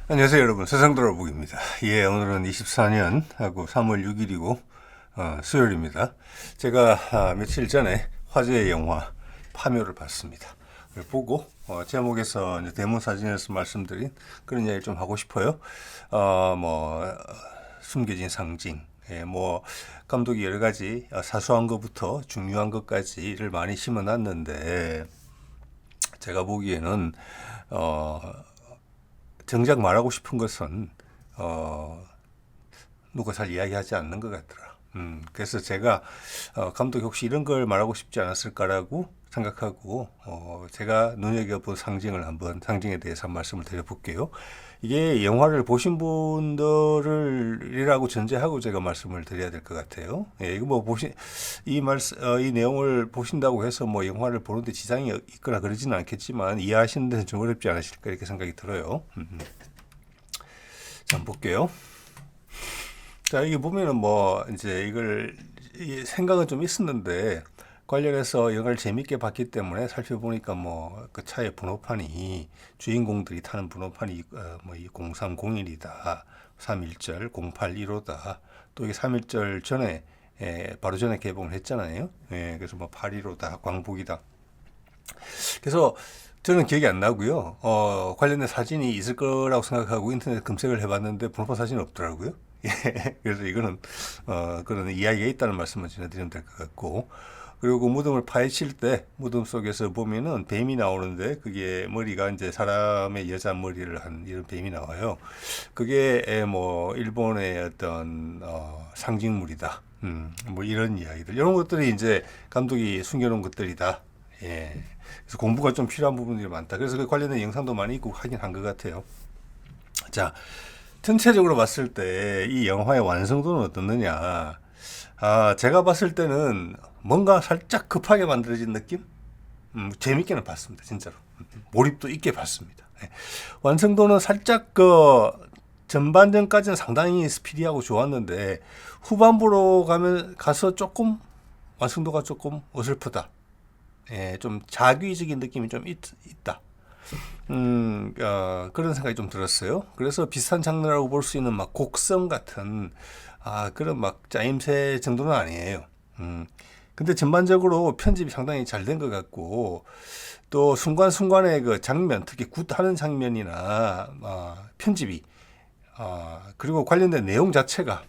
안녕하세요 여러분, 세상돌아보기입니다. 예, 오늘은 24년하고 3월 6일이고 수요일입니다. 제가 며칠 전에 화제의 영화 파묘를 봤습니다. 그걸 보고 제목에서 이제 대문 사진에서 말씀드린 그런 이야기를 좀 하고 싶어요. 숨겨진 상징, 뭐 감독이 여러 가지 사소한 것부터 중요한 것까지를 많이 심어놨는데 제가 보기에는 어, 정작 말하고 싶은 것은 누가 잘 이야기하지 않는 것 같더라. 그래서 제가 감독이 혹시 이런 걸 말하고 싶지 않았을까라고 생각하고 제가 눈여겨본 상징에 대해서 한 말씀을 드려볼게요. 이게 영화를 보신 분들이라고 전제하고 제가 말씀을 드려야 될 것 같아요. 예, 이거 뭐 이 내용을 보신다고 해서 뭐 영화를 보는데 지장이 있거나 그러지는 않겠지만 이해하시는 데는 좀 어렵지 않으실까 이렇게 생각이 들어요. 자, 한번 볼게요. 자, 이게 보면은 뭐, 이제 이 생각은 좀 있었는데, 관련해서 영화를 재밌게 봤기 때문에 살펴보니까 뭐, 그 차의 번호판이, 주인공들이 타는 번호판이, 이 0301이다. 3.1절, 081호다. 또 이게 3.1절 전에, 바로 전에 개봉을 했잖아요. 예, 그래서 뭐 815다, 광복이다. 그래서 저는 기억이 안 나고요. 관련된 사진이 있을 거라고 생각하고 인터넷 검색을 해봤는데 번호판 사진이 없더라고요. 예, 그래서 이거는 그런 이야기가 있다는 말씀을 전해드리면 될 것 같고, 그리고 그 무덤을 파헤칠 때 무덤 속에서 보면은 뱀이 나오는데 그게 머리가 이제 사람의 여자 머리를 한 이런 뱀이 나와요. 그게 뭐 일본의 어떤 상징물이다. 뭐 이런 이야기들, 이런 것들이 이제 감독이 숨겨놓은 것들이다. 예. 그래서 공부가 좀 필요한 부분들이 많다. 그래서 그 관련된 영상도 많이 있고 하긴 한 것 같아요. 자, 전체적으로 봤을 때 이 영화의 완성도는 어떻느냐? 제가 봤을 때는 뭔가 살짝 급하게 만들어진 느낌? 재밌게는 봤습니다, 진짜로. 몰입도 있게 봤습니다. 예. 완성도는 살짝 전반전까지는 상당히 스피디하고 좋았는데 후반부로 가서 조금 완성도가 조금 어설프다. 예, 좀 자기적인 느낌이 좀 있다. 그런 생각이 좀 들었어요. 그래서 비슷한 장르라고 볼 수 있는 막 곡성 같은, 그런 막 짜임새 정도는 아니에요. 근데 전반적으로 편집이 상당히 잘 된 것 같고, 또 순간순간의 그 장면, 특히 굿하는 장면이나, 편집이, 그리고 관련된 내용 자체가,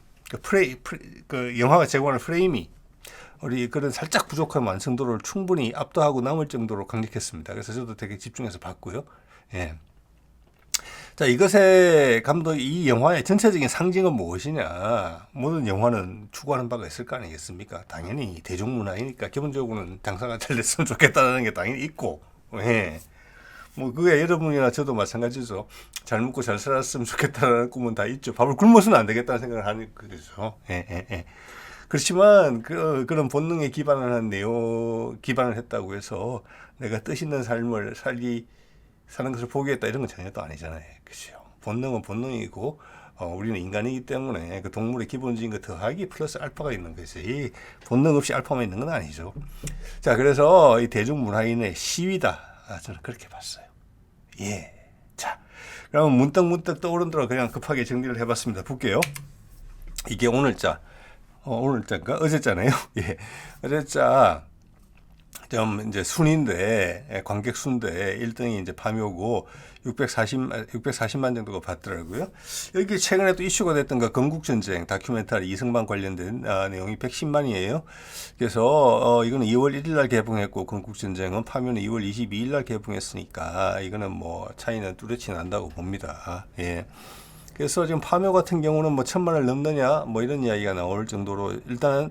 그 영화가 제공하는 프레임이 우리 그런 살짝 부족한 완성도를 충분히 압도하고 남을 정도로 강력했습니다. 그래서 저도 되게 집중해서 봤고요. 예. 자, 이 영화의 전체적인 상징은 무엇이냐? 모든 영화는 추구하는 바가 있을 거 아니겠습니까? 당연히 대중문화이니까 기본적으로는 장사가 잘 됐으면 좋겠다는 게 당연히 있고, 예. 뭐, 그게 여러분이나 저도 마찬가지죠. 잘 먹고 잘 살았으면 좋겠다는 꿈은 다 있죠. 밥을 굶어서는 안 되겠다는 생각을 하는 거죠. 예, 예, 예. 그렇지만 그런 본능에 기반을 했다고 해서 내가 뜻 있는 삶을 사는 것을 포기했다 이런 건 전혀 또 아니잖아요. 그죠? 본능은 본능이고 우리는 인간이기 때문에 그 동물의 기본적인 거 더하기 플러스 알파가 있는 거지. 본능 없이 알파만 있는 건 아니죠. 자, 그래서 이 대중문화인의 시위다. 저는 그렇게 봤어요. 예. 자, 그러면 문득문득 떠오른 대로 그냥 급하게 정리를 해봤습니다. 볼게요. 이게 오늘자인가? 어제잖아요. 예. 어제자, 좀 이제 관객 순인데 1등이 이제 파묘고 640만 정도가 봤더라고요. 여기 최근에 또 이슈가 됐던 거 건국전쟁 다큐멘터리 이승만 관련된 내용이 110만이에요. 그래서 이거는 2월 1일 날 개봉했고 건국전쟁은 파묘는 2월 22일 날 개봉했으니까 이거는 뭐 차이는 뚜렷이 난다고 봅니다. 예. 그래서 지금 파묘 같은 경우는 뭐 1,000만을 넘느냐 뭐 이런 이야기가 나올 정도로 일단은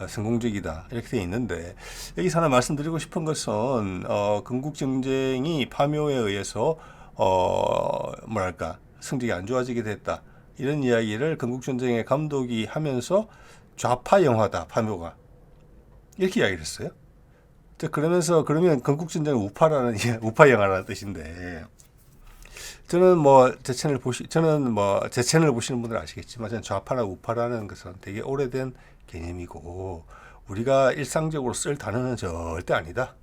성공적이다 이렇게 돼 있는데, 여기서 하나 말씀드리고 싶은 것은 건국전쟁이 파묘에 의해서 성적이 안 좋아지게 됐다 이런 이야기를 건국전쟁의 감독이 하면서 좌파 영화다 파묘가 이렇게 이야기를 했어요. 그러면 건국전쟁은 우파 영화라는 뜻인데, 저는 제 채널 보시는 분들 아시겠지만 저는 좌파나 우파라는 것은 되게 오래된 개념이고 우리가 일상적으로 쓸 단어는 절대 아니다.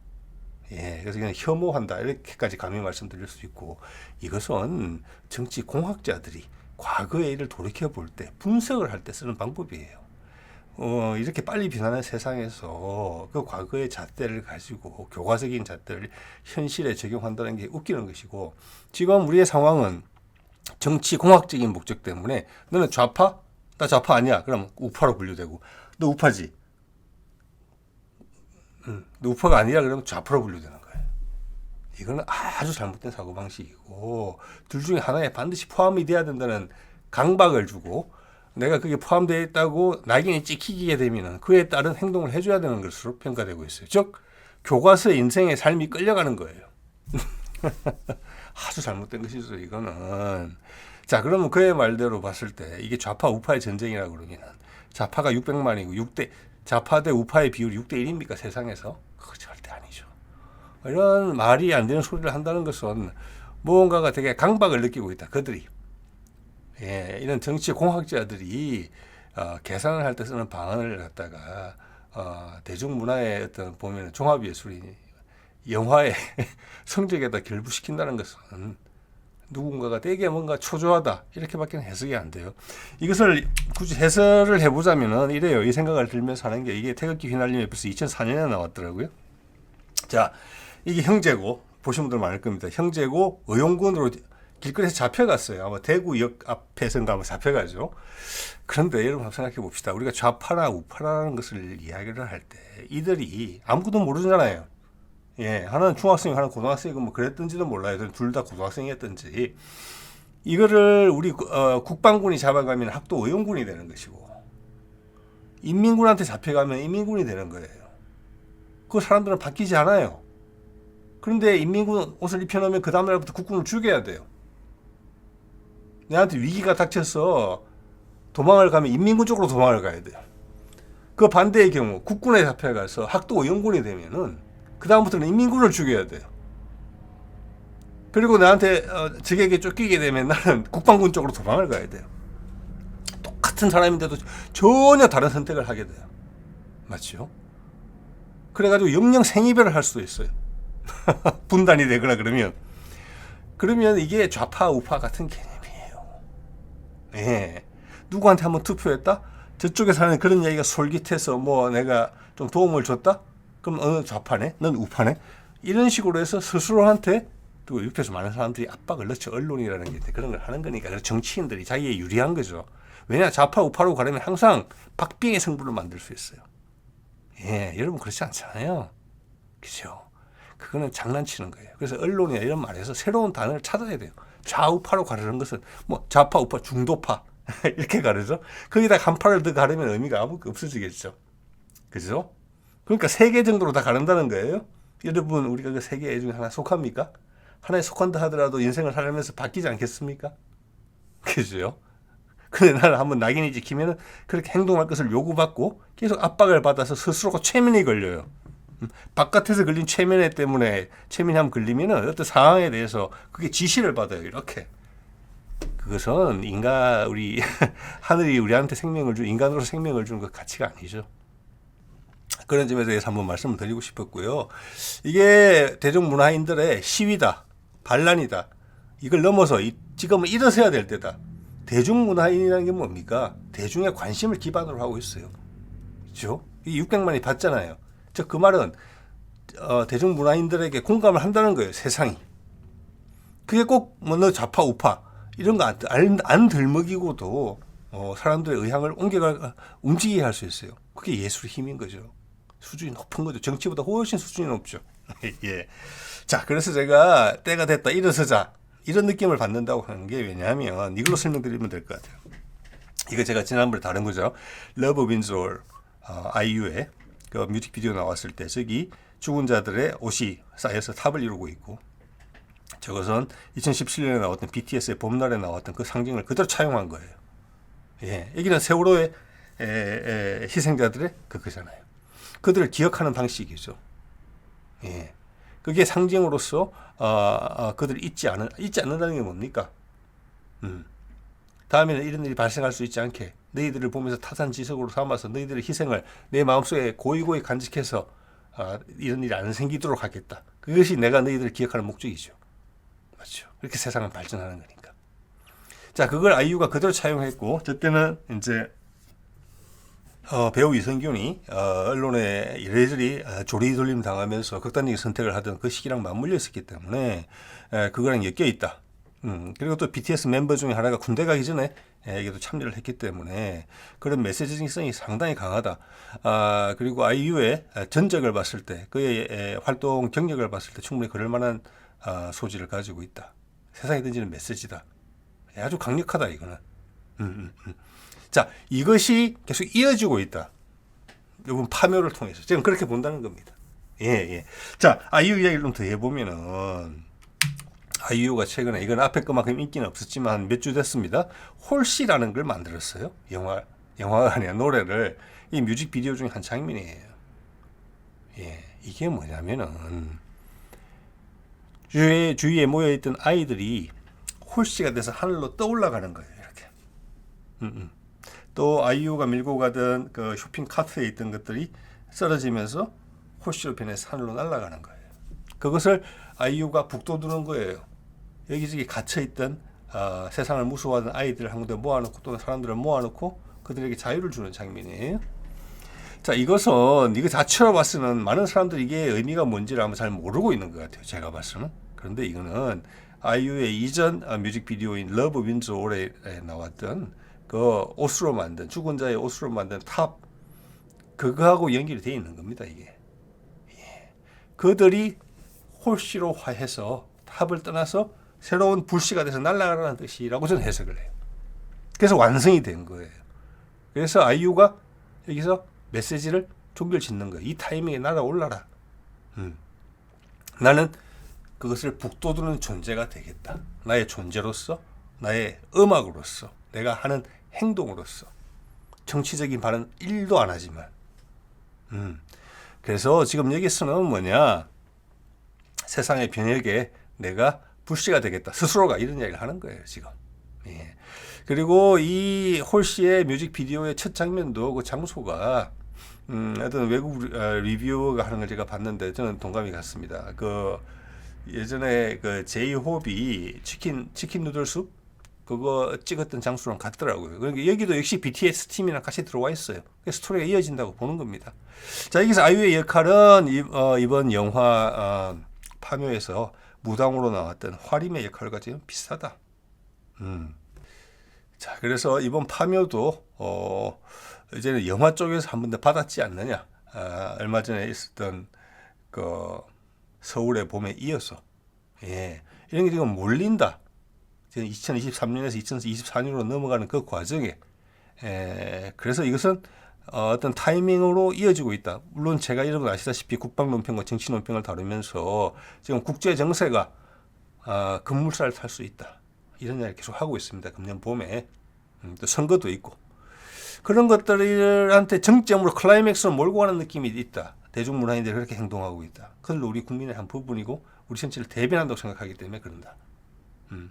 예, 그래서 그냥 혐오한다 이렇게까지 감히 말씀드릴 수 있고 이것은 정치 공학자들이 과거의 일을 돌이켜 볼 때 분석을 할 때 쓰는 방법이에요. 이렇게 빨리 변하는 세상에서 그 과거의 잣대를 가지고 교과서적인 잣대를 현실에 적용한다는 게 웃기는 것이고 지금 우리의 상황은 정치 공학적인 목적 때문에 너는 좌파? 나 좌파 아니야. 그럼 우파로 분류되고 너 우파지? 너 우파가 아니라 그러면 좌파로 분류되는 거예요. 이거는 아주 잘못된 사고방식이고 둘 중에 하나에 반드시 포함이 돼야 된다는 강박을 주고 내가 그게 포함되어 있다고 낙인이 찍히게 되면 그에 따른 행동을 해줘야 되는 것으로 평가되고 있어요. 즉 교과서 인생의 삶이 끌려가는 거예요. 아주 잘못된 것이죠. 이거는. 자 그러면 그의 말대로 봤을 때 이게 좌파 우파의 전쟁이라고 그러면 좌파가 600만이고 좌파 대 우파의 비율이 6대 1입니까 세상에서? 그거 절대 아니죠. 이런 말이 안 되는 소리를 한다는 것은 무언가가 되게 강박을 느끼고 있다. 그들이. 예, 이런 정치 공학자들이 계산을 할 때 쓰는 방언을 갖다가 대중문화의 어떤 보면 종합예술이 영화의 성적에다 결부시킨다는 것은 누군가가 되게 뭔가 초조하다 이렇게밖에 해석이 안 돼요. 이것을 굳이 해설을 해보자면은 이래요. 이 생각을 들면서 하는 게 이게 태극기 휘날림이 벌써 2004년에 나왔더라고요. 자, 이게 형제고 보신 분들 많을 겁니다. 형제고 의용군으로 길거리에서 잡혀갔어요. 아마 대구역 앞에서인가 아마 잡혀가죠. 그런데 여러분 한번 생각해 봅시다. 우리가 좌파나 우파라는 것을 이야기를 할 때 이들이 아무것도 모르잖아요. 예, 하나는 중학생이고 하나는 고등학생이고 뭐 그랬던지도 몰라요. 둘 다 고등학생이었던지. 이거를 우리 국방군이 잡아가면 학도 의용군이 되는 것이고 인민군한테 잡혀가면 인민군이 되는 거예요. 그 사람들은 바뀌지 않아요. 그런데 인민군 옷을 입혀놓으면 그 다음날부터 국군을 죽여야 돼요. 내한테 위기가 닥쳐서 도망을 가면 인민군 쪽으로 도망을 가야 돼요. 그 반대의 경우 국군에 잡혀가서 학도 의용군이 되면은 그 다음부터는 인민군을 죽여야 돼요. 그리고 나한테 적에게 쫓기게 되면 나는 국방군 쪽으로 도망을 가야 돼요. 똑같은 사람인데도 전혀 다른 선택을 하게 돼요. 맞죠? 그래가지고 영영 생이별을 할 수도 있어요. 분단이 되거나 그러면 이게 좌파 우파 같은 개념이에요. 예. 누구한테 한번 투표했다? 저쪽에 사는 그런 얘기가 솔깃해서 뭐 내가 좀 도움을 줬다? 그럼 어느 좌파네? 넌 우파네? 이런 식으로 해서 스스로한테 또 옆에서 많은 사람들이 압박을 넣죠. 언론이라는 게 그런 걸 하는 거니까. 그래서 정치인들이 자기에 유리한 거죠. 왜냐? 좌파 우파로 가려면 항상 박빙의 승부를 만들 수 있어요. 예, 여러분 그렇지 않잖아요. 그죠? 그거는 장난치는 거예요. 그래서 언론이나 이런 말에서 새로운 단어를 찾아야 돼요. 좌우파로 가르는 것은 뭐 좌파, 우파, 중도파 이렇게 가르죠. 거기다 한 팔을 더 가르면 의미가 아무것도 없어지겠죠. 그죠? 그러니까 세 개 정도로 다 가른다는 거예요. 여러분 우리가 그 세 개 중에 하나 속합니까? 하나에 속한다 하더라도 인생을 살면서 바뀌지 않겠습니까? 그죠? 근데 나는 한번 낙인이 찍히면 그렇게 행동할 것을 요구받고 계속 압박을 받아서 스스로가 최면이 걸려요. 바깥에서 걸린 최면에 때문에 최면이 한번 걸리면 어떤 상황에 대해서 그게 지시를 받아요. 이렇게. 그것은 우리 하늘이 우리한테 생명을 준 인간으로서 생명을 주는 그 가치가 아니죠. 그런 점에 대해서 한번 말씀을 드리고 싶었고요. 이게 대중문화인들의 시위다, 반란이다. 이걸 넘어서 지금은 일어서야 될 때다. 대중문화인이라는 게 뭡니까? 대중의 관심을 기반으로 하고 있어요. 그렇죠? 이 600만이 봤잖아요. 즉 그 말은 대중문화인들에게 공감을 한다는 거예요. 세상이. 그게 꼭 뭐 너 좌파 우파 이런 거 안 들먹이고도 사람들의 의향을 움직이게 할 수 있어요. 그게 예술의 힘인 거죠. 수준이 높은 거죠. 정치보다 훨씬 수준이 높죠. 예. 자, 그래서 제가 때가 됐다 일어서자 이런 느낌을 받는다고 하는 게 왜냐하면 이걸로 설명드리면 될 것 같아요. 이거 제가 지난번에 다른 거죠. Love Wins All 아이유의 그 뮤직비디오 나왔을 때 저기 죽은 자들의 옷이 쌓여서 탑을 이루고 있고 저것은 2017년에 나왔던 BTS의 봄날에 나왔던 그 상징을 그대로 차용한 거예요. 예, 여기는 세월호의 희생자들의 그거잖아요. 그들을 기억하는 방식이죠. 예, 그게 상징으로서 그들을 잊지 않는다는 게 뭡니까? 다음에는 이런 일이 발생할 수 있지 않게 너희들을 보면서 타산지석으로 삼아서 너희들의 희생을 내 마음속에 고이고이 간직해서 이런 일이 안 생기도록 하겠다. 그것이 내가 너희들을 기억하는 목적이죠. 맞죠? 그렇게 세상은 발전하는 거니까. 자, 그걸 아이유가 그대로 차용했고, 저 때는 이제 배우 이성균이 언론에 이래저래 조리돌림 당하면서 극단적인 선택을 하던 그 시기랑 맞물려 있었기 때문에 그거랑 엮여 있다. 그리고 또 BTS 멤버 중에 하나가 군대 가기 전에 이게도 참여를 했기 때문에 그런 메시지성이 상당히 강하다. 그리고 아이유의 전적을 봤을 때, 그의 활동 경력을 봤을 때 충분히 그럴 만한 소질을 가지고 있다. 세상에 던지는 메시지다. 아주 강력하다, 이거는. 자, 이것이 계속 이어지고 있다. 이번 파묘를 통해서. 지금 그렇게 본다는 겁니다. 예, 예. 자, 아이유 이야기를 좀 더 해보면은, 아이유가 최근에, 이건 앞에 것만큼 인기는 없었지만 몇 주 됐습니다. 홀씨라는 걸 만들었어요. 영화가 아니라 노래를. 이 뮤직비디오 중에 한 장면이에요. 예, 이게 뭐냐면은, 주위에 모여있던 아이들이 홀씨가 돼서 하늘로 떠올라가는 거예요. 이렇게. 또 아이유가 밀고 가던 그 쇼핑 카트에 있던 것들이 쓰러지면서 홀씨로 변해서 하늘로 날아가는 거예요. 그것을 아이유가 북돋우는 거예요. 여기저기 갇혀있던 세상을 무서워하는 아이들을 한 군데 모아놓고 또는 사람들을 모아놓고 그들에게 자유를 주는 장면이에요. 자, 이거 자체로 봤으면 많은 사람들이 이게 의미가 뭔지를 아마 잘 모르고 있는 것 같아요. 제가 봤으면. 그런데 이거는 아이유의 이전 뮤직비디오인 러브 윈즈 올해 나왔던 그 옷으로 만든, 죽은 자의 옷으로 만든 탑, 그거하고 연결이 되어 있는 겁니다, 이게. 예. 그들이 홀씨로 화해서 탑을 떠나서 새로운 불씨가 돼서 날아가라는 뜻이라고 저는 해석을 해요. 그래서 완성이 된 거예요. 그래서 아이유가 여기서 메시지를 종결 짓는 거예요. 이 타이밍에 날아올라라. 나는 그것을 북돋우는 존재가 되겠다. 나의 존재로서, 나의 음악으로서, 내가 하는 행동으로서. 정치적인 발언 1도 안 하지만. 그래서 지금 여기서는 뭐냐, 세상의 변혁에 내가 불씨가 되겠다. 스스로가 이런 이야기를 하는 거예요, 지금. 예. 그리고 이 홀씨의 뮤직비디오의 첫 장면도 그 장소가 어떤 외국 리뷰어가 하는 걸 제가 봤는데 저는 동감이 갔습니다. 그 예전에 그 제이홉이 치킨 누들숲 그거 찍었던 장소랑 같더라고요. 그러니까 여기도 역시 BTS 팀이랑 같이 들어와 있어요. 그래서 스토리가 이어진다고 보는 겁니다. 자, 여기서 아이유의 역할은 이번 영화 파묘에서 무당으로 나왔던 화림의 역할과 지금 비슷하다. 자, 그래서 이번 파묘도 이제는 영화 쪽에서 한 번 더 받았지 않느냐. 얼마 전에 있었던 그 서울의 봄에 이어서, 예, 이런 게 지금 몰린다. 2023년에서 2024년으로 넘어가는 그 과정에, 그래서 이것은 어떤 타이밍으로 이어지고 있다. 물론 제가 여러분 아시다시피 국방 논평과 정치 논평을 다루면서 지금 국제 정세가 급물살을 탈 수 있다. 이런 이야기를 계속 하고 있습니다. 금년 봄에. 또 선거도 있고. 그런 것들한테 정점으로 클라이맥스로 몰고 가는 느낌이 있다. 대중문화인들이 그렇게 행동하고 있다. 그걸로 우리 국민의 한 부분이고 우리 전체를 대변한다고 생각하기 때문에 그런다.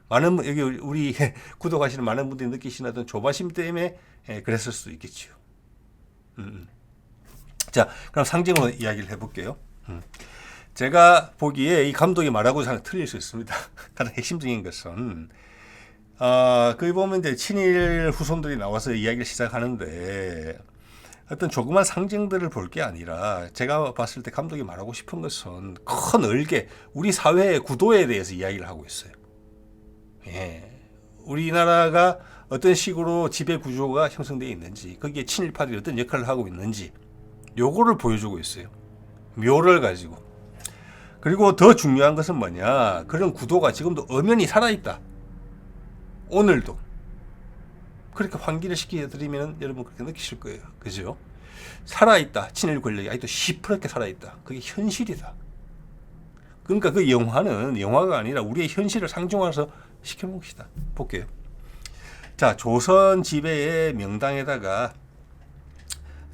많은 여기 우리 구독하시는 많은 분들이 느끼시는 어떤 조바심 때문에 그랬을 수도 있겠지요. 자, 그럼 상징으로 이야기를 해볼게요. 제가 보기에 이 감독이 말하고 잘 틀릴 수 있습니다. 가장 핵심적인 것은 거기 보면 이제 친일 후손들이 나와서 이야기를 시작하는데 어떤 조그만 상징들을 볼 게 아니라 제가 봤을 때 감독이 말하고 싶은 것은 큰 얼개 우리 사회의 구도에 대해서 이야기를 하고 있어요. 예, 우리나라가 어떤 식으로 지배 구조가 형성되어 있는지, 거기에 친일파들이 어떤 역할을 하고 있는지, 요거를 보여주고 있어요. 묘를 가지고. 그리고 더 중요한 것은 뭐냐, 그런 구도가 지금도 엄연히 살아있다. 오늘도. 그렇게 환기를 시켜드리면 여러분 그렇게 느끼실 거예요. 그죠? 살아있다. 친일 권력이 아직도 시퍼렇게 살아있다. 그게 현실이다. 그러니까 그 영화는 영화가 아니라 우리의 현실을 상징화해서 시켜봅시다. 볼게요. 자, 조선 지배의 명당에다가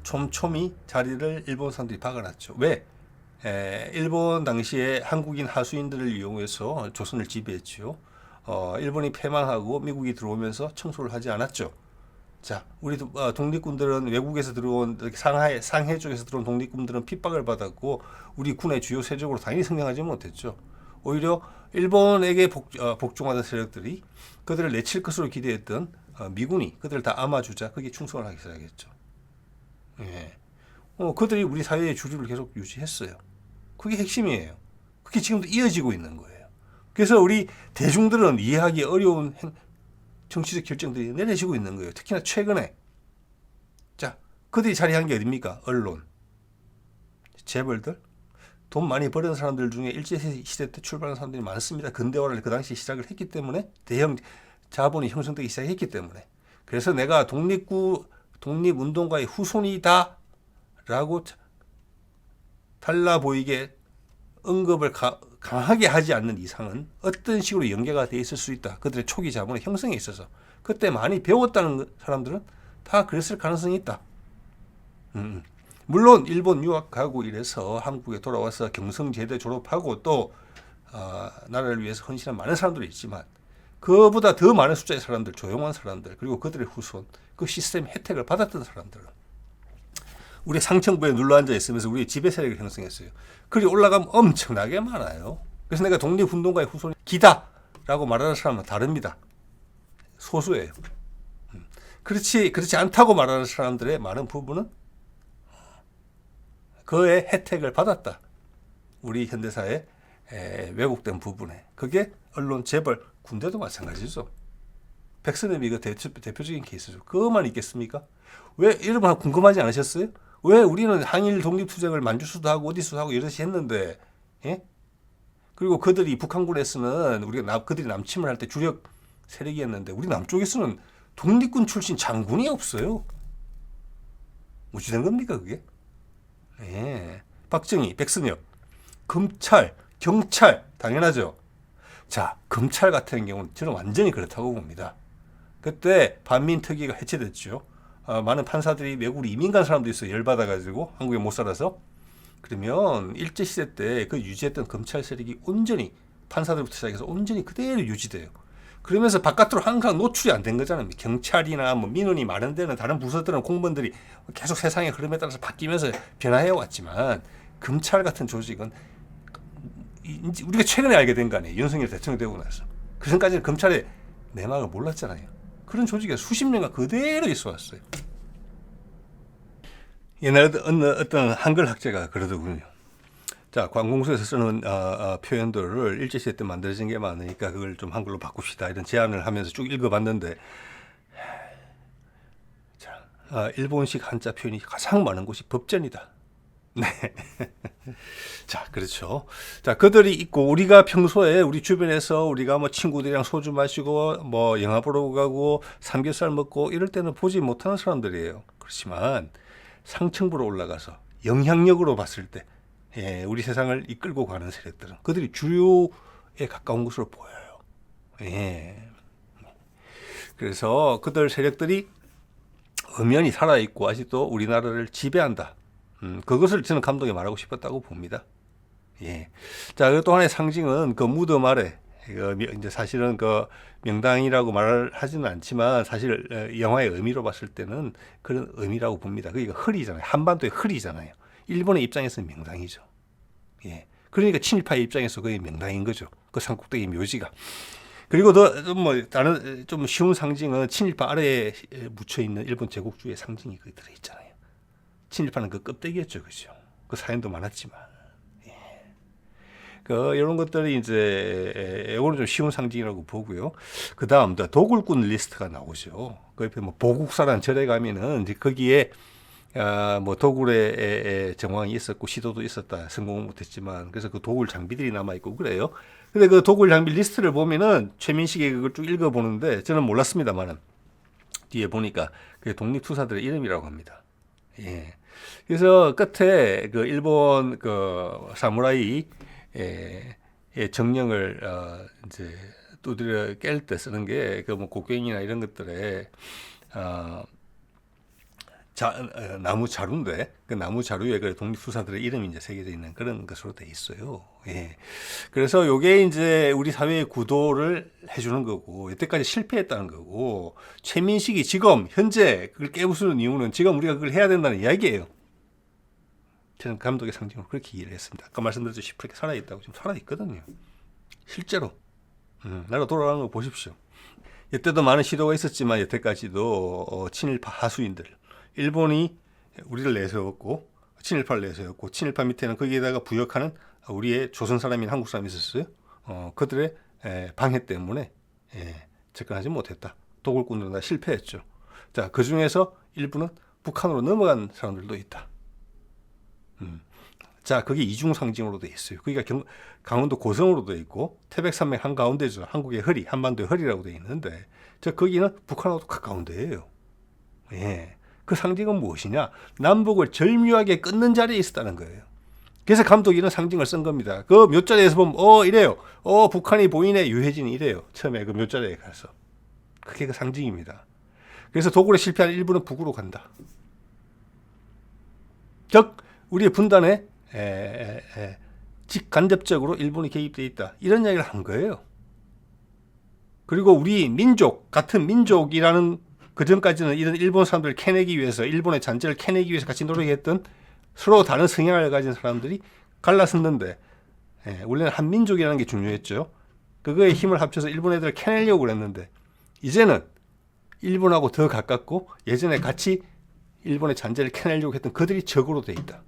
촘촘히 자리를 일본 사람들이 박아놨죠. 왜? 일본 당시에 한국인 하수인들을 이용해서 조선을 지배했죠. 일본이 패망하고 미국이 들어오면서 청소를 하지 않았죠. 자, 우리 독립군들은 외국에서 들어온 상해 쪽에서 들어온 독립군들은 핍박을 받았고 우리 군의 주요 세력으로 당연히 성장하지 못했죠. 오히려 일본에게 복종하던 세력들이 그들을 내칠 것으로 기대했던 미군이 그들을 다 안아주자 거기에 충성을 하기 시작했죠. 예. 그들이 우리 사회의 주류를 계속 유지했어요. 그게 핵심이에요. 그게 지금도 이어지고 있는 거예요. 그래서 우리 대중들은 이해하기 어려운 정치적 결정들이 내려지고 있는 거예요. 특히나 최근에. 자, 그들이 자리한 게 어딥니까? 언론. 재벌들. 돈 많이 버는 사람들 중에 일제시대 때 출발한 사람들이 많습니다. 근대화를 그 당시 시작을 했기 때문에 대형 자본이 형성되기 시작했기 때문에. 그래서 내가 독립운동가의 후손이다 라고 달라 보이게 언급을 강하게 하지 않는 이상은 어떤 식으로 연계가 돼 있을 수 있다. 그들의 초기 자본의 형성에 있어서. 그때 많이 배웠다는 사람들은 다 그랬을 가능성이 있다. 물론 일본 유학 가고 이래서 한국에 돌아와서 경성제대 졸업하고 또 나라를 위해서 헌신한 많은 사람들이 있지만 그보다 더 많은 숫자의 사람들, 조용한 사람들, 그리고 그들의 후손, 그 시스템 혜택을 받았던 사람들은 우리 상층부에 눌러앉아 있으면서 우리의 지배 세력을 형성했어요. 그리 올라가면 엄청나게 많아요. 그래서 내가 독립운동가의 후손이 기다라고 말하는 사람은 다릅니다. 소수예요. 그렇지 않다고 말하는 사람들의 많은 부분은 그의 혜택을 받았다. 우리 현대사의 왜곡된 부분에. 그게 언론, 재벌, 군대도 마찬가지죠. 백선엽이 이거 대표적인 케이스죠. 그것만 있겠습니까? 왜 여러분 궁금하지 않으셨어요? 왜 우리는 항일 독립투쟁을 만주수도 하고 어디서도 하고 여럿이 했는데, 예? 그리고 그들이 북한군에서는 그들이 남침을 할 때 주력 세력이었는데 우리 남쪽에서는 독립군 출신 장군이 없어요. 무시된 겁니까 그게? 예. 박정희, 백선엽, 검찰, 경찰 당연하죠. 자, 검찰 같은 경우는 저는 완전히 그렇다고 봅니다. 그때 반민특위가 해체됐죠. 많은 판사들이 외국으로 이민 간 사람도 있어요. 열받아가지고 한국에 못 살아서. 그러면 일제시대 때 그 유지했던 검찰 세력이 온전히 판사들부터 시작해서 온전히 그대로 유지돼요. 그러면서 바깥으로 항상 노출이 안 된 거잖아요. 경찰이나 뭐 민원이 많은 데는 다른 부서들은 공무원들이 계속 세상의 흐름에 따라서 바뀌면서 변화해 왔지만 검찰 같은 조직은 우리가 최근에 알게 된 거 아니에요. 윤석열 대통령 되고 나서. 그 전까지는 검찰의 내막을 몰랐잖아요. 그런 조직이 수십 년간 그대로 있어 왔어요. 옛날에 어떤 한글 학자가 그러더군요. 자, 관공서에서 쓰는 표현들을 일제시대 때 만들어진 게 많으니까 그걸 좀 한글로 바꿉시다. 이런 제안을 하면서 쭉 읽어봤는데, 자, 일본식 한자 표현이 가장 많은 곳이 법전이다. 네. 자, 그렇죠. 자, 그들이 있고 우리가 평소에 우리 주변에서 우리가 뭐 친구들이랑 소주 마시고 뭐 영화 보러 가고 삼겹살 먹고 이럴 때는 보지 못하는 사람들이에요. 그렇지만 상층부로 올라가서 영향력으로 봤을 때 우리 세상을 이끌고 가는 세력들은 그들이 주요에 가까운 것으로 보여요. 예. 그래서 그들 세력들이 엄연히 살아있고 아직도 우리나라를 지배한다. 그것을 저는 감독에 말하고 싶었다고 봅니다. 예. 자, 또 하나의 상징은 그 무덤 아래, 이제 사실은 그 명당이라고 말을 하지는 않지만 사실 영화의 의미로 봤을 때는 그런 의미라고 봅니다. 그게 흘이잖아요. 한반도의 흘이잖아요. 일본의 입장에서는 명당이죠. 예. 그러니까 친일파의 입장에서 그게 명당인 거죠. 그 산꼭대기 묘지가. 그리고 더 뭐 다른 좀 쉬운 상징은 친일파 아래에 묻혀 있는 일본 제국주의의 상징이 거기 들어 있잖아요. 친일파는 그 껍데기였죠, 그죠? 그 사연도 많았지만, 예. 이런 것들이 이제 이거는 좀 쉬운 상징이라고 보고요. 그 다음 도굴꾼 리스트가 나오죠. 그 옆에 뭐 보국사라는 절에 가면은 이제 거기에 뭐 도굴의 정황이 있었고 시도도 있었다. 성공은 못했지만 그래서 그 도굴 장비들이 남아 있고 그래요. 근데 그 도굴 장비 리스트를 보면은 최민식이 그걸 쭉 읽어보는데 저는 몰랐습니다만은 뒤에 보니까 그게 독립투사들의 이름이라고 합니다. 예. 그래서 끝에 그 일본 그 사무라이 정령을 이제 두드려 깰 때 쓰는 게 그 뭐 곡괭이나 이런 것들에 나무 자루인데 그 나무 자루에 그 독립투사들의 이름이 이제 새겨져 있는 그런 것으로 돼 있어요. 예. 그래서 요게 이제 우리 사회의 구도를 해주는 거고 여태까지 실패했다는 거고 최민식이 지금 현재 그걸 깨부수는 이유는 지금 우리가 그걸 해야 된다는 이야기예요. 저는 감독의 상징으로 그렇게 이해를 했습니다. 아까 말씀드렸듯이 그렇게 살아있다고 지금 살아있거든요. 실제로. 나라 돌아가는 거 보십시오. 이때도 많은 시도가 있었지만 여태까지도 친일파 하수인들 일본이 우리를 내세웠고 친일파를 내세웠고 친일파 밑에는 거기에다가 부역하는 우리의 조선 사람인 한국 사람이 있었어요. 그들의 방해 때문에 접근하지 못했다. 도굴꾼들은 다 실패했죠. 자, 그 중에서 일부는 북한으로 넘어간 사람들도 있다. 자, 그게 이중 상징으로 돼 있어요. 그러니까 강원도 고성으로 돼 있고 태백산맥 한가운데죠. 한국의 허리, 한반도의 허리라고 돼 있는데 거기는 북한하고도 가까운 데예요. 예. 그 상징은 무엇이냐? 남북을 절묘하게 끊는 자리에 있었다는 거예요. 그래서 감독이 이런 상징을 쓴 겁니다. 그 묘자리에서 보면 이래요. 북한이 보이네. 유해진이 이래요. 처음에 그 묘자리에 가서. 그게 그 상징입니다. 그래서 도굴에 실패한 일부는 북으로 간다. 즉 우리의 분단에 직간접적으로 일본이 개입되어 있다. 이런 이야기를 한 거예요. 그리고 우리 민족, 같은 민족이라는 그 전까지는 이런 일본 사람들을 캐내기 위해서 일본의 잔재를 캐내기 위해서 같이 노력했던 서로 다른 성향을 가진 사람들이 갈라섰는데 원래는 한 민족이라는 게 중요했죠. 그거에 힘을 합쳐서 일본 애들을 캐내려고 그랬는데 이제는 일본하고 더 가깝고 예전에 같이 일본의 잔재를 캐내려고 했던 그들이 적으로 돼 있다.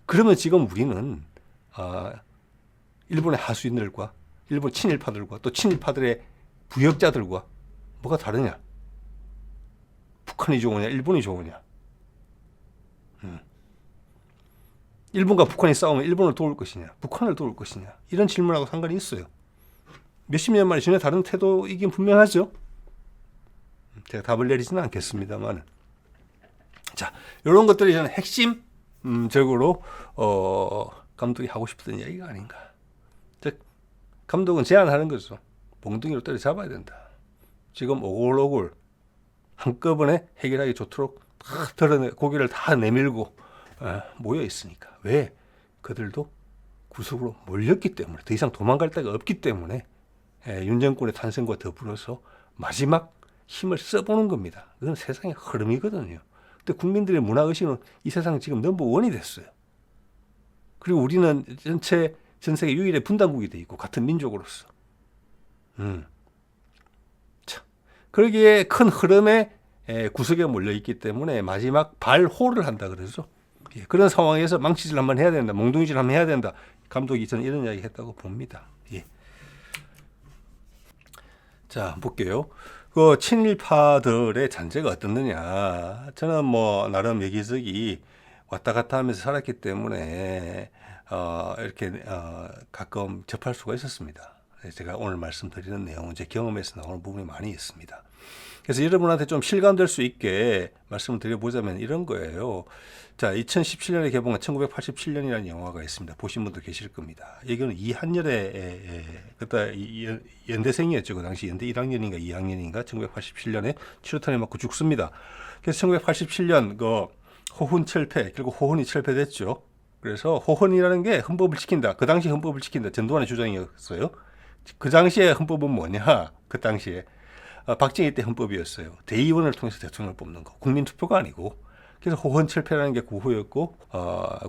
그러면 지금 우리는 일본의 하수인들과 일본 친일파들과 또 친일파들의 부역자들과 뭐가 다르냐? 북한이 좋으냐? 일본이 좋으냐? 일본과 북한이 싸우면 일본을 도울 것이냐? 북한을 도울 것이냐? 이런 질문하고 상관이 있어요. 몇십 년 만에 전혀 다른 태도이긴 분명하죠. 제가 답을 내리지는 않겠습니다만. 자, 이런 것들이 저는 핵심적으로 감독이 하고 싶었던 이야기가 아닌가. 즉, 감독은 제안하는 거죠. 몽둥이로 때려잡아야 된다. 지금 오골오골 한꺼번에 해결하기 좋도록 고개를 다 내밀고 모여 있으니까. 왜? 그들도 구석으로 몰렸기 때문에 더 이상 도망갈 데가 없기 때문에 윤 정권의 탄생과 더불어서 마지막 힘을 써보는 겁니다. 그건 세상의 흐름이거든요. 근데 국민들의 문화의식은 이 세상 지금 넘버원이 됐어요. 그리고 우리는 전 세계 유일의 분단국이 돼 있고 같은 민족으로서. 참. 그러기에 큰 흐름에 구석에 몰려 있기 때문에 마지막 발호를 한다 그러죠. 그런 상황에서 망치질 한번 해야 된다. 몽둥이질 한번 해야 된다. 감독이 저는 이런 이야기 했다고 봅니다. 예. 자, 볼게요. 그 친일파들의 잔재가 어떻느냐. 저는 나름 여기저기 왔다 갔다 하면서 살았기 때문에 이렇게 가끔 접할 수가 있었습니다. 제가 오늘 말씀드리는 내용은 제 경험에서 나오는 부분이 많이 있습니다. 그래서 여러분한테 좀 실감될 수 있게 말씀을 드려보자면 이런 거예요. 자, 2017년에 개봉한 1987년이라는 영화가 있습니다. 보신 분도 계실 겁니다. 이거는 이한열의 그때 연대생이었죠. 그 당시 연대 1학년인가 2학년인가 1987년에 치료탄에 맞고 죽습니다. 그래서 1987년 그 호훈 철폐, 결국 호훈이 철폐됐죠. 그래서 호훈이라는 게 헌법을 지킨다. 그 당시 헌법을 지킨다. 전두환의 주장이었어요. 그 당시에 헌법은 뭐냐? 그 당시에 박정희 때 헌법이었어요. 대의원을 통해서 대통령을 뽑는 거. 국민투표가 아니고. 그래서 호헌철폐라는 게 구호였고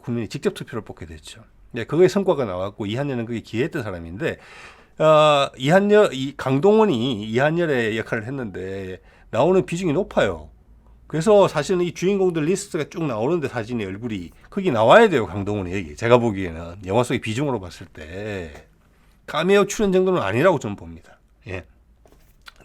국민이 직접 투표를 뽑게 됐죠. 네, 그거의 성과가 나왔고 이한열은 그게 기여했던 사람인데 강동원이 이한열의 역할을 했는데 나오는 비중이 높아요. 그래서 사실은 이 주인공들 리스트가 쭉 나오는데 사진의 얼굴이 거기 나와야 돼요. 강동원이 여기. 제가 보기에는 영화 속의 비중으로 봤을 때 카메오 출연 정도는 아니라고 저는 봅니다. 예.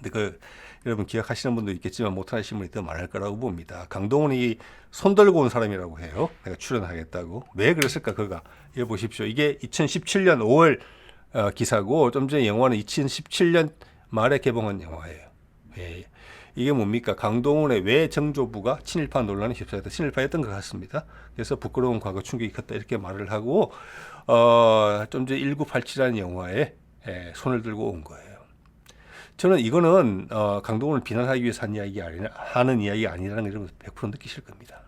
근데 여러분 기억하시는 분도 있겠지만 못하시는 분이 더 많을 거라고 봅니다. 강동원이 손들고 온 사람이라고 해요. 내가 출연하겠다고. 왜 그랬을까 그가. 이거 보십시오. 이게 2017년 5월 기사고 좀 전에 영화는 2017년 말에 개봉한 영화예요. 예. 이게 뭡니까? 강동원의 왜 정조부가 친일파 논란에 휩싸였다. 친일파였던 것 같습니다. 그래서 부끄러운 과거 충격이 컸다 이렇게 말을 하고 좀 전에 1987이라는 영화에 손을 들고 온 거예요. 저는 이거는 강동원을 비난하기 위해서 하는 이야기가 아니라는 걸 여러분 100% 느끼실 겁니다.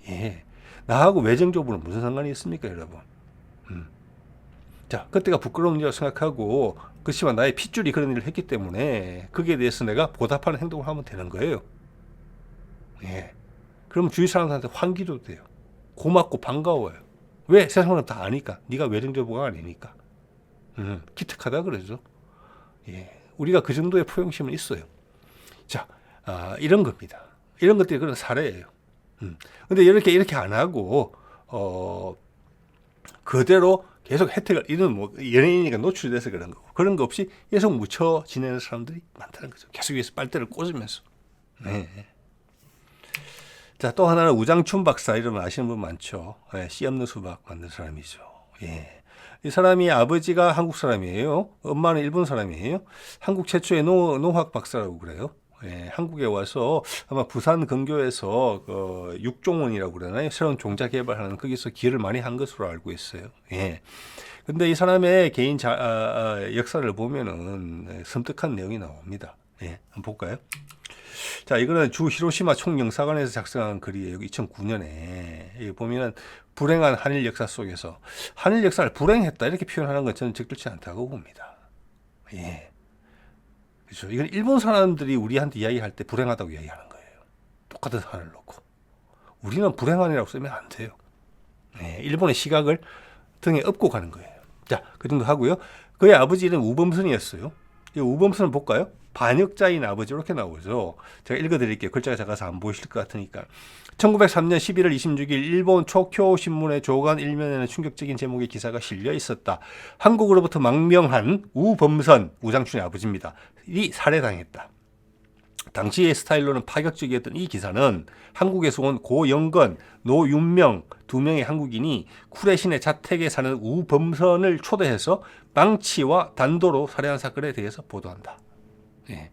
예, 나하고 외정적으로는 무슨 상관이 있습니까, 여러분? 자, 그때가 부끄러운 일이라고 생각하고 그렇지만 나의 핏줄이 그런 일을 했기 때문에 거기에 대해서 내가 보답하는 행동을 하면 되는 거예요. 예, 그러면 주위 사람들한테 환기도 돼요. 고맙고 반가워요. 왜? 세상 사람 다 아니까. 네가 외정적보가 아니니까. 기특하다 그러죠. 예, 우리가 그 정도의 포용심은 있어요. 자, 이런 겁니다. 이런 것들이 그런 사례예요. 근데 이렇게 안 하고 그대로 계속 혜택을, 이런 뭐 연예인이니까 노출이 돼서 그런 거고, 그런 거 없이 계속 묻혀 지내는 사람들이 많다는 거죠. 계속 위해서 빨대를 꽂으면서. 네. 자, 또 하나는 우장춘 박사, 이러면 아시는 분 많죠. 네, 씨 없는 수박 만든 사람이죠. 예. 이 사람이 아버지가 한국 사람이에요. 엄마는 일본 사람이에요. 한국 최초의 농학 박사라고 그래요. 예, 한국에 와서 아마 부산 근교에서 육종원이라고 그러나요? 새로운 종자 개발하는 거기서 기여를 많이 한 것으로 알고 있어요. 예. 근데 이 사람의 개인 역사를 보면은 섬뜩한 내용이 나옵니다. 예, 한번 볼까요? 자, 이거는 주 히로시마 총영사관에서 작성한 글이에요. 2009년에. 여기 보면은 불행한 한일 역사 속에서 한일 역사를 불행했다 이렇게 표현하는 건 저는 적절치 않다고 봅니다. 예. 그렇죠. 이건 일본 사람들이 우리한테 이야기할 때 불행하다고 이야기하는 거예요. 똑같은 산을 놓고. 우리는 불행한이라고 쓰면 안 돼요. 네, 일본의 시각을 등에 업고 가는 거예요. 자, 그 정도 하고요. 그의 아버지 이름 우범선이었어요. 이 우범선을 볼까요? 반역자인 아버지, 이렇게 나오죠. 제가 읽어드릴게요. 글자가 작아서 안 보이실 것 같으니까. 1903년 11월 26일 일본 초쿄 신문의 조간 일면에는 충격적인 제목의 기사가 실려 있었다. 한국으로부터 망명한 우범선, 우장춘의 아버지입니다. 이 살해당했다. 당시의 스타일로는 파격적이었던 이 기사는 한국에서 온 고영건, 노윤명 두 명의 한국인이 쿠레신의 자택에 사는 우범선을 초대해서 망치와 단도로 살해한 사건에 대해서 보도한다. 예.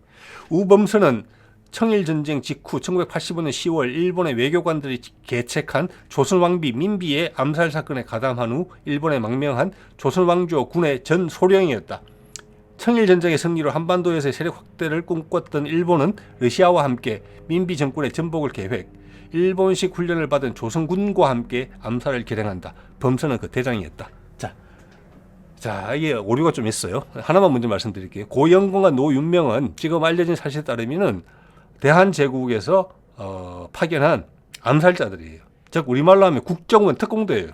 우범선은 청일전쟁 직후 1985년 10월 일본의 외교관들이 계책한 조선왕비 민비의 암살 사건에 가담한 후 일본에 망명한 조선왕조 군의 전 소령이었다. 청일전쟁의 승리로 한반도에서의 세력 확대를 꿈꿨던 일본은 러시아와 함께 민비 정권의 전복을 계획, 일본식 훈련을 받은 조선군과 함께 암살을 결행한다. 범선은 그 대장이었다. 자, 이게 오류가 좀 있어요. 하나만 먼저 말씀드릴게요. 고영건과 노윤명은 지금 알려진 사실에 따르면은 대한제국에서 파견한 암살자들이에요. 즉 우리말로 하면 국정원 특공대예요.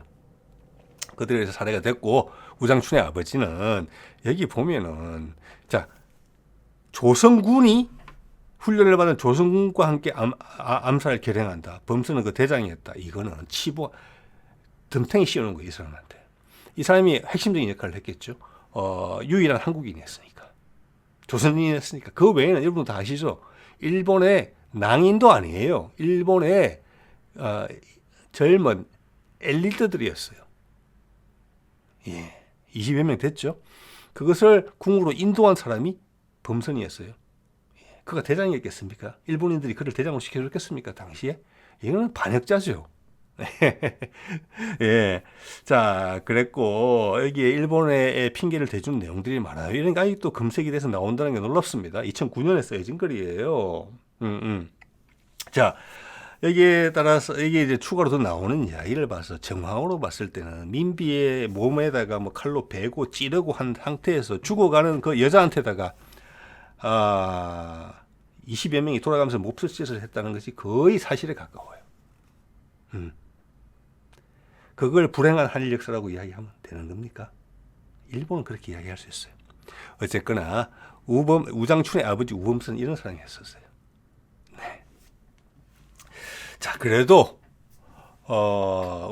그들에서 살해가 됐고, 우장춘의 아버지는 여기 보면은, 자, 조선군이 훈련을 받은 조선군과 함께 암살을 결행한다. 범선은 그 대장이었다. 이거는 덤탱이 씌우는 거예요, 이 사람한테. 이 사람이 핵심적인 역할을 했겠죠. 유일한 한국인이었으니까. 조선인이었으니까. 그 외에는 여러분 다 아시죠? 일본의 낭인도 아니에요. 일본의 젊은 엘리트들이었어요. 예, 20여 명 됐죠. 그것을 궁으로 인도한 사람이 범선이었어요. 예, 그가 대장이었겠습니까? 일본인들이 그를 대장으로 시켜줬겠습니까? 당시에? 이거는 반역자죠. 예. 자, 그랬고, 여기에 일본의 핑계를 대준 내용들이 많아요. 이런 게 아직도 검색이 돼서 나온다는 게 놀랍습니다. 2009년에 써진 글이에요. 자, 여기에 따라서, 이게 이제 추가로 더 나오는 이야기를 봐서 정황으로 봤을 때는 민비의 몸에다가 뭐 칼로 베고 찌르고 한 상태에서 죽어가는 그 여자한테다가, 20여 명이 돌아가면서 몹쓸 짓을 했다는 것이 거의 사실에 가까워요. 그걸 불행한 한일 역사라고 이야기하면 되는 겁니까? 일본은 그렇게 이야기할 수 있어요. 어쨌거나 우장춘의 아버지 우범선 이런 사람이 했었어요. 네. 자, 그래도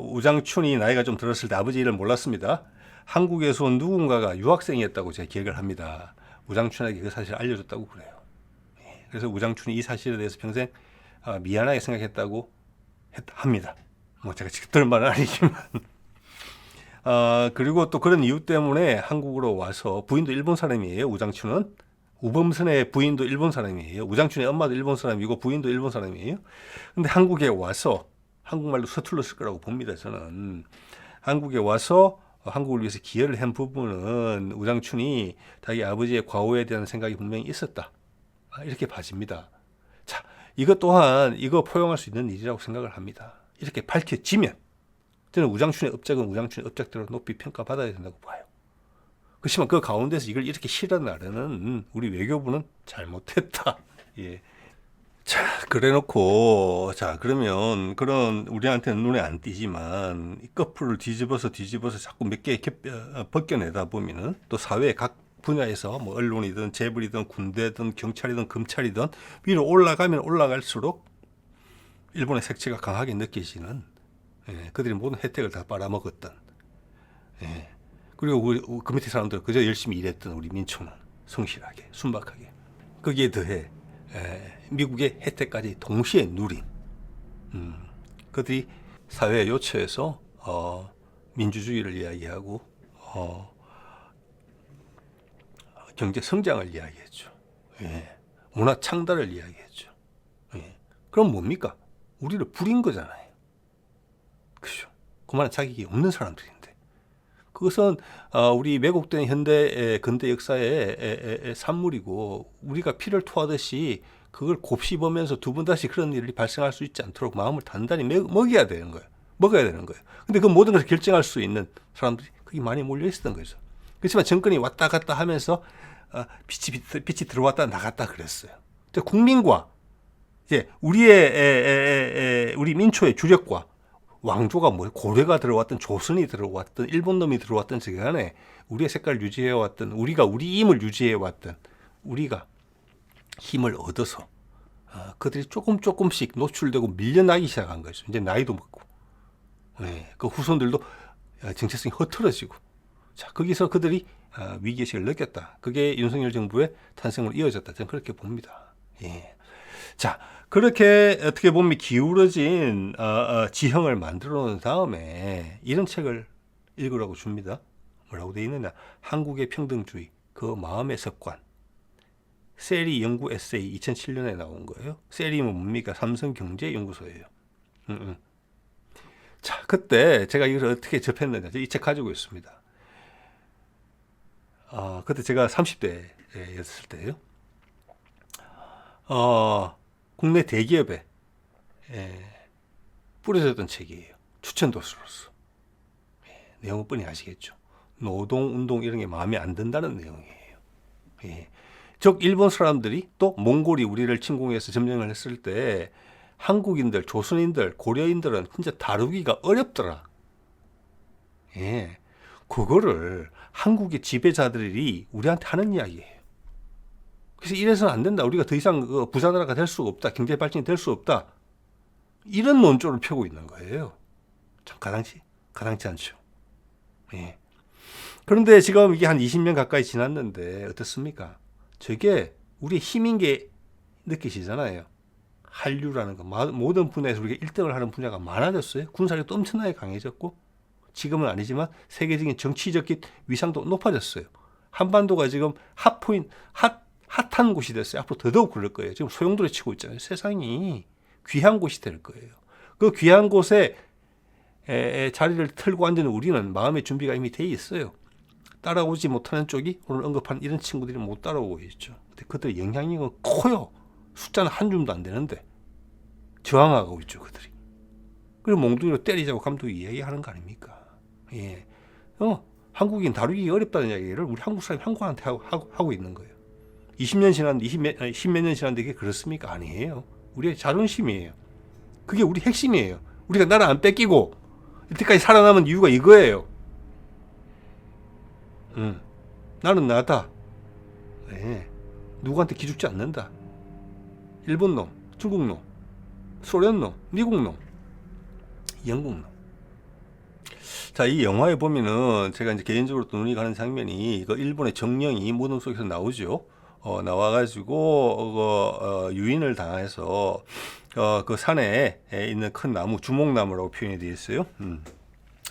우장춘이 나이가 좀 들었을 때 아버지 일을 몰랐습니다. 한국에서 온 누군가가 유학생이었다고 제가 기억을 합니다. 우장춘에게 그 사실을 알려줬다고 그래요. 그래서 우장춘이 이 사실에 대해서 평생 미안하게 생각했다고 합니다. 뭐 제가 직접 들은 말은 아니지만 그리고 또 그런 이유 때문에 한국으로 와서, 부인도 일본 사람이에요. 우장춘은 우범선의 부인도 일본 사람이에요. 우장춘의 엄마도 일본 사람이고 부인도 일본 사람이에요. 근데 한국에 와서 한국말도 서툴렀을 거라고 봅니다. 저는 한국에 와서 한국을 위해서 기여를 한 부분은 우장춘이 자기 아버지의 과오에 대한 생각이 분명히 있었다. 이렇게 봐집니다. 자, 이것 또한 이거 포용할 수 있는 일이라고 생각을 합니다. 이렇게 밝혀지면 저는 우장춘의 업적은 우장춘의 업적대로 높이 평가받아야 된다고 봐요. 그렇지만 그 가운데서 이걸 이렇게 실어나르는 우리 외교부는 잘못했다. 예. 자, 그래놓고, 자, 그러면, 그런, 우리한테는 눈에 안 띄지만, 이 커플을 뒤집어서 자꾸 몇 개 벗겨내다 보면은, 또 사회 각 분야에서, 뭐, 언론이든, 재벌이든, 군대든, 경찰이든, 검찰이든, 위로 올라가면 올라갈수록, 일본의 색채가 강하게 느껴지는, 예, 그들이 모든 혜택을 다 빨아먹었던, 예. 그리고 그 밑에 사람들, 그저 열심히 일했던 우리 민초는, 성실하게, 순박하게. 거기에 더해, 미국의 혜택까지 동시에 누린 그들이 사회 요처에서 민주주의를 이야기하고 경제 성장을 이야기했죠. 예. 문화 창달을 이야기했죠. 예. 그럼 뭡니까? 우리를 부린 거잖아요. 그죠? 그만한 자격이 없는 사람들인데. 그것은 우리 왜곡된 현대 근대 역사의 산물이고 우리가 피를 토하듯이 그걸 곱씹으면서 두 번 다시 그런 일이 발생할 수 있지 않도록 마음을 단단히 먹여야 되는 거예요. 먹어야 되는 거예요. 근데 그 모든 것을 결정할 수 있는 사람들이 거기 많이 몰려 있었던 거죠. 그렇지만 정권이 왔다 갔다 하면서 빛이 들어왔다 나갔다 그랬어요. 국민과 이제 우리 민초의 주력과 왕조가 뭐 고려가 들어왔던 조선이 들어왔던 일본 놈이 들어왔던 시간에 우리의 색깔을 유지해왔던 우리가 우리 힘을 유지해왔던 우리가 힘을 얻어서 그들이 조금씩 노출되고 밀려나기 시작한 거죠. 이제 나이도 먹고 그 후손들도 정체성이 흐트러지고 자 거기서 그들이 위기의식을 느꼈다. 그게 윤석열 정부의 탄생으로 이어졌다. 저는 그렇게 봅니다. 예. 자 그렇게 어떻게 보면 기울어진 지형을 만들어 놓은 다음에 이런 책을 읽으라고 줍니다. 뭐라고 되어 있느냐. 한국의 평등주의, 그 마음의 습관. 세리 연구 에세이 2007년에 나온 거예요. 세리는 뭡니까? 삼성경제연구소예요. 자, 그때 제가 이걸 어떻게 접했느냐. 이 책 가지고 있습니다. 그때 제가 30대였을 때예요. 국내 대기업에 뿌려졌던 책이에요. 추천 도서로서. 내용은 뻔히 아시겠죠. 노동, 운동 이런 게 마음에 안 든다는 내용이에요. 즉 일본 사람들이 또 몽골이 우리를 침공해서 점령을 했을 때 한국인들, 조선인들, 고려인들은 진짜 다루기가 어렵더라. 그거를 한국의 지배자들이 우리한테 하는 이야기예요. 그래서 이래서는 안 된다. 우리가 더 이상 부자나라가 될 수가 없다. 경제 발전이 될 수 없다. 이런 논조를 펴고 있는 거예요. 참 가당치 않죠. 그런데 지금 이게 한 20년 가까이 지났는데 어떻습니까? 저게 우리의 힘인 게 느끼시잖아요. 한류라는 거. 모든 분야에서 우리가 1등을 하는 분야가 많아졌어요. 군사력도 엄청나게 강해졌고 지금은 아니지만 세계적인 정치적인 위상도 높아졌어요. 한반도가 지금 핫한 곳이 됐어요. 앞으로 더더욱 그럴 거예요. 지금 소용돌이 치고 있잖아요. 세상이 귀한 곳이 될 거예요. 그 귀한 곳에 자리를 털고 앉는 우리는 마음의 준비가 이미 돼 있어요. 따라오지 못하는 쪽이 오늘 언급한 이런 친구들이 못 따라오고 있죠. 근데 그들의 영향력은 커요. 숫자는 한 줌도 안 되는데 저항하고 있죠, 그들이. 그리고 몽둥이로 때리자고 감독이 이야기하는 거 아닙니까? 한국인 다루기 어렵다는 이야기를 우리 한국 사람이 한국한테 하고 있는 거예요. 20년 지났는데 10몇 년 지났는데 그게 그렇습니까? 아니에요. 우리의 자존심이에요. 그게 우리 핵심이에요. 우리가 나라 안 뺏기고 이때까지 살아남은 이유가 이거예요. 나는 나다. 누구한테 기죽지 않는다. 일본 놈, 중국 놈, 소련 놈, 미국 놈, 영국 놈. 자, 이 영화에 보면은 제가 이제 개인적으로 또 눈이 가는 장면이 그 일본의 정령이 무덤 속에서 나오죠. 나와가지고 유인을 당해서 그 산에 있는 큰 나무, 주목나무라고 표현이 되어 있어요.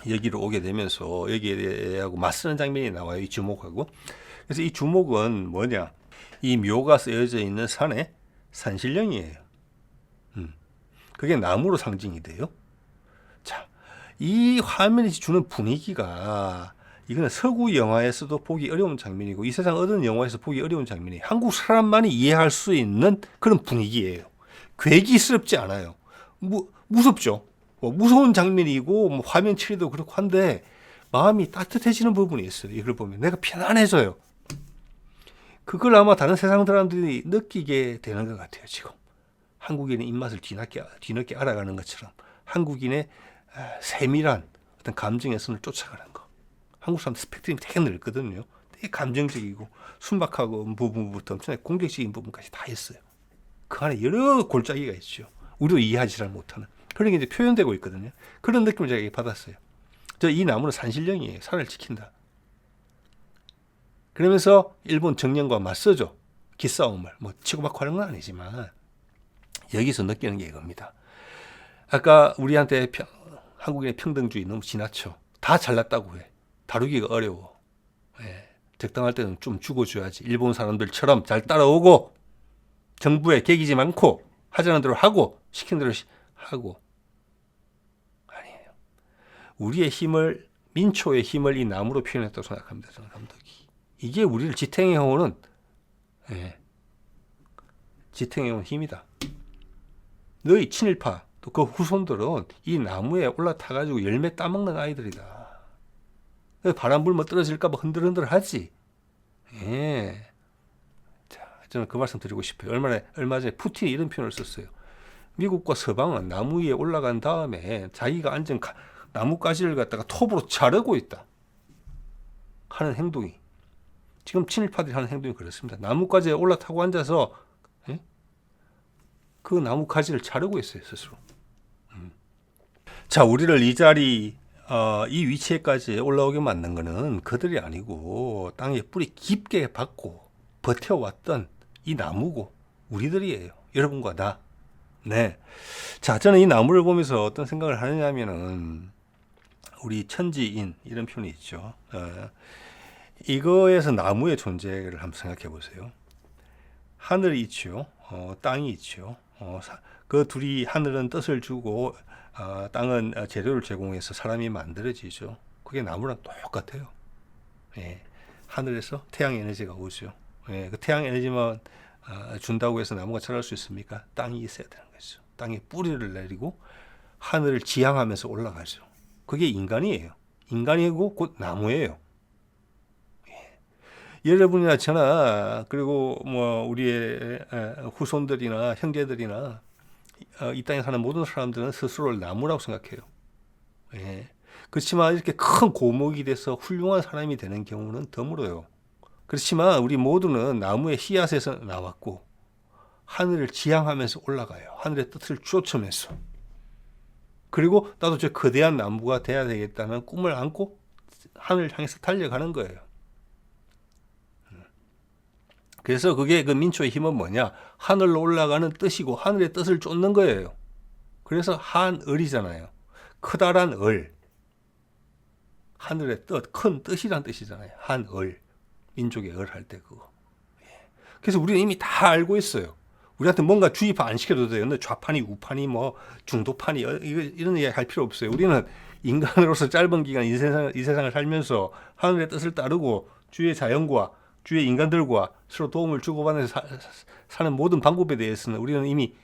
여기로 오게 되면서 여기하고 맞서는 장면이 나와요. 이 주목하고. 그래서 이 주목은 뭐냐? 이 묘가 쓰여져 있는 산의 산신령이에요. 그게 나무로 상징이 돼요. 자, 이 화면이 주는 분위기가 이거는 서구 영화에서도 보기 어려운 장면이고 이 세상 어떤 영화에서 보기 어려운 장면이 한국 사람만이 이해할 수 있는 그런 분위기예요. 괴기스럽지 않아요. 무섭죠. 무서운 장면이고 화면 처리도 그렇고 한데 마음이 따뜻해지는 부분이 있어요. 이걸 보면 내가 편안해져요. 그걸 아마 다른 세상 사람들이 느끼게 되는 것 같아요. 지금 한국인의 입맛을 뒤늦게 알아가는 것처럼 한국인의 세밀한 어떤 감정의 선을 쫓아가는 거. 한국 사람 스펙트럼이 되게 넓거든요. 되게 감정적이고 순박하고 부분부터 엄청나게 공격적인 부분까지 다 있어요. 그 안에 여러 골짜기가 있죠. 우리도 이해하지 잘 못하는. 그런 게 이제 표현되고 있거든요. 그런 느낌을 제가 받았어요. 이 나무는 산신령이에요. 산을 지킨다. 그러면서 일본 정령과 맞서죠. 기싸움을. 치고받고 하는 건 아니지만 여기서 느끼는 게 이겁니다. 아까 우리한테 한국인의 평등주의 너무 지나쳐. 다 잘났다고 해. 다루기가 어려워. 예. 적당할 때는 좀 죽어줘야지. 일본 사람들처럼 잘 따라오고 정부에 개기지 않고 하자는 대로 하고 시키는 대로 하고. 아니에요. 우리의 힘을 민초의 힘을 이 나무로 표현했다고 생각합니다. 저는 감독이. 이게 우리를 지탱해오는 지탱해온 힘이다. 너희 친일파 또 그 후손들은 이 나무에 올라타가지고 열매 따먹는 아이들이다. 바람 불면 떨어질까봐 흔들흔들 하지. 예. 자, 저는 그 말씀 드리고 싶어요. 얼마 전에 푸틴이 이런 표현을 썼어요. 미국과 서방은 나무 위에 올라간 다음에 자기가 앉은 나뭇가지를 갖다가 톱으로 자르고 있다. 하는 행동이. 지금 친일파들이 하는 행동이 그렇습니다. 나뭇가지에 올라타고 앉아서 그 나뭇가지를 자르고 있어요. 스스로. 자, 우리를 이 자리 이 위치에까지 올라오게 만든 거는 그들이 아니고 땅에 뿌리 깊게 박고 버텨왔던 이 나무고 우리들이에요. 여러분과 나. 네. 자, 저는 이 나무를 보면서 어떤 생각을 하느냐면은 우리 천지인 이런 표현이 있죠. 이거에서 나무의 존재를 한번 생각해 보세요. 하늘이 있죠. 땅이 있죠. 그 둘이 하늘은 뜻을 주고 땅은 재료를 제공해서 사람이 만들어지죠. 그게 나무랑 똑같아요. 예. 하늘에서 태양 에너지가 오죠. 예. 그 태양 에너지만 준다고 해서 나무가 자랄 수 있습니까? 땅이 있어야 되는 거죠. 땅에 뿌리를 내리고 하늘을 지향하면서 올라가죠. 그게 인간이에요. 인간이고 곧 나무예요. 예. 여러분이나 저나 그리고 우리의 후손들이나 형제들이나 이 땅에 사는 모든 사람들은 스스로를 나무라고 생각해요. 예. 그렇지만 이렇게 큰 고목이 돼서 훌륭한 사람이 되는 경우는 드물어요. 그렇지만 우리 모두는 나무의 씨앗에서 나왔고 하늘을 지향하면서 올라가요. 하늘의 뜻을 쫓으면서. 그리고 나도 저 거대한 나무가 돼야 되겠다는 꿈을 안고 하늘을 향해서 달려가는 거예요. 그래서 그게 그 민초의 힘은 뭐냐? 하늘로 올라가는 뜻이고 하늘의 뜻을 쫓는 거예요. 그래서 한을이잖아요. 크다란 을. 하늘의 뜻, 큰 뜻이란 뜻이잖아요. 한을. 민족의 을 할 때 그거. 그래서 우리는 이미 다 알고 있어요. 우리한테 뭔가 주입 안 시켜도 돼요. 근데 좌판이, 우판이, 중도판이 이런 얘기 할 필요 없어요. 우리는 인간으로서 짧은 기간 이 세상을 살면서 하늘의 뜻을 따르고 주의 자연과 주의 인간들과 서로 도움을 주고받으면서 사는 모든 방법에 대해서는 우리는 이미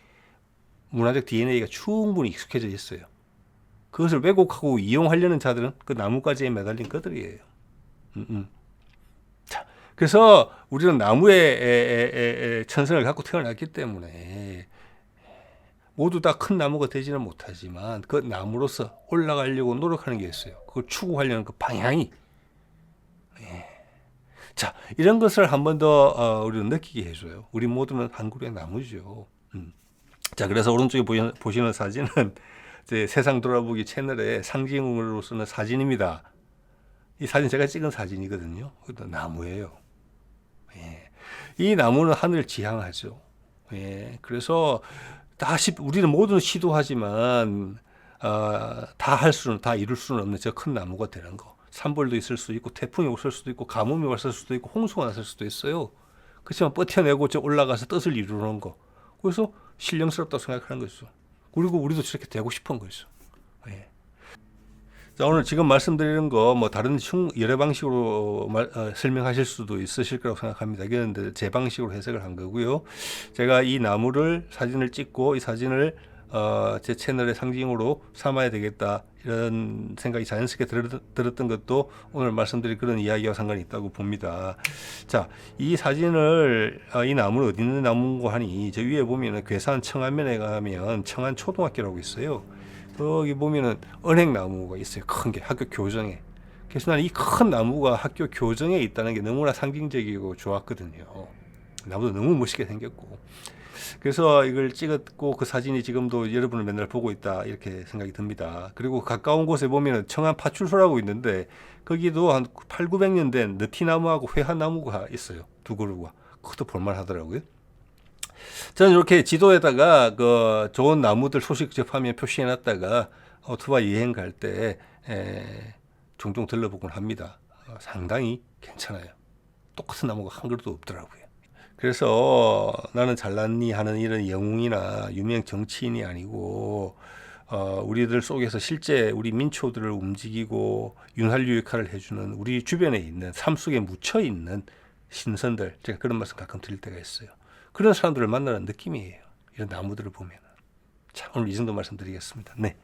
문화적 DNA가 충분히 익숙해져 있어요. 그것을 왜곡하고 이용하려는 자들은 그 나뭇가지에 매달린 그들이에요. 자, 그래서 우리는 나무의 천성을 갖고 태어났기 때문에 모두 다 큰 나무가 되지는 못하지만 그 나무로서 올라가려고 노력하는 게 있어요. 그걸 추구하려는 그 방향이. 자, 이런 것을 한 번 더 우리는 느끼게 해줘요. 우리 모두는 한 그루의 나무죠. 자, 그래서 오른쪽에 보시는 사진은 이제 세상 돌아보기 채널의 상징으로 쓰는 사진입니다. 이 사진 제가 찍은 사진이거든요. 그것도 나무예요. 예. 이 나무는 하늘을 지향하죠. 예. 그래서 우리는 모두는 시도하지만 다 이룰 수는 없는 저 큰 나무가 되는 거. 산불도 있을 수도 있고 태풍이 왔을 수도 있고 가뭄이 왔을 수도 있고 홍수가 났을 수도 있어요. 그렇지만 버텨내고 저 올라가서 뜻을 이루는 거. 그래서 신령스럽다고 생각하는 거죠. 그리고 우리도 저렇게 되고 싶은 거죠. 예. 자, 오늘 지금 말씀드리는 거 뭐 다른 여러 방식으로 설명하실 수도 있으실 거라고 생각합니다. 그런데 제 방식으로 해석을 한 거고요. 제가 이 나무를 사진을 찍고 이 사진을 제 채널의 상징으로 삼아야 되겠다 이런 생각이 자연스럽게 들었던 것도 오늘 말씀드린 그런 이야기와 상관이 있다고 봅니다. 자, 이 사진을 이 나무는 어디 있는 나무인고 하니 저 위에 보면은 괴산 청안면에 가면 청안 초등학교라고 있어요. 거기 보면은 은행나무가 있어요. 큰 게 학교 교정에. 그래서 나는 이 큰 나무가 학교 교정에 있다는 게 너무나 상징적이고 좋았거든요. 나무도 너무 멋있게 생겼고. 그래서 이걸 찍었고 그 사진이 지금도 여러분을 맨날 보고 있다 이렇게 생각이 듭니다. 그리고 가까운 곳에 보면은 청안 파출소라고 있는데 거기도 한 8, 900년 된 느티나무하고 회화나무가 있어요. 두 그루가. 그것도 볼만하더라고요. 저는 이렇게 지도에다가 그 좋은 나무들 소식 접하면 표시해놨다가 오토바이 여행 갈 때 종종 들러보곤 합니다. 상당히 괜찮아요. 똑같은 나무가 한 그루도 없더라고요. 그래서 나는 잘났니 하는 이런 영웅이나 유명 정치인이 아니고 우리들 속에서 실제 우리 민초들을 움직이고 윤활유 역할을 해주는 우리 주변에 있는 삶 속에 묻혀 있는 신선들, 제가 그런 말씀 가끔 드릴 때가 있어요. 그런 사람들을 만나는 느낌이에요. 이런 나무들을 보면. 자, 오늘 이 정도 말씀드리겠습니다. 네.